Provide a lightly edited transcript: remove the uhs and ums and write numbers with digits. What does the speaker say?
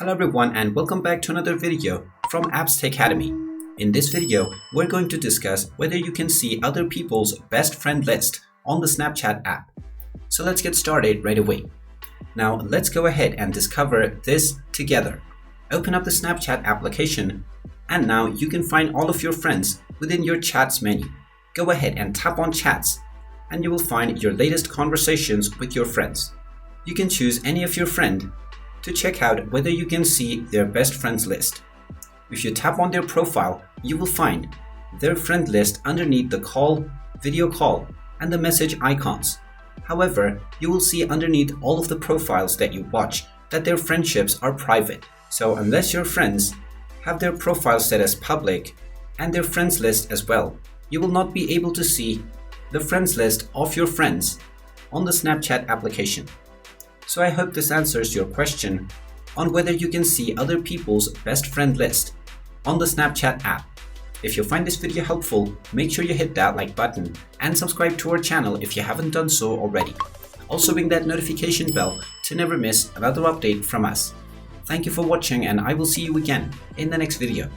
Hello everyone and welcome back to another video from Apps Academy. In this video, we're going to discuss whether you can see other people's best friend list on the Snapchat app. So let's get started right away. Now let's go ahead and discover this together. Open up the Snapchat application and now you can find all of your friends within your chats menu. Go ahead and tap on chats and you will find your latest conversations with your friends. You can choose any of your friend to check out whether you can see their best friends list. If you tap on their profile, you will find their friend list underneath the call, video call, and the message icons. However, you will see underneath all of the profiles that you watch that their friendships are private. So unless your friends have their profile set as public and their friends list as well, you will not be able to see the friends list of your friends on the Snapchat application. So I hope this answers your question on whether you can see other people's best friend list on the Snapchat app. If you find this video helpful, make sure you hit that like button and subscribe to our channel if you haven't done so already. Also ring that notification bell to never miss another update from us. Thank you for watching and I will see you again in the next video.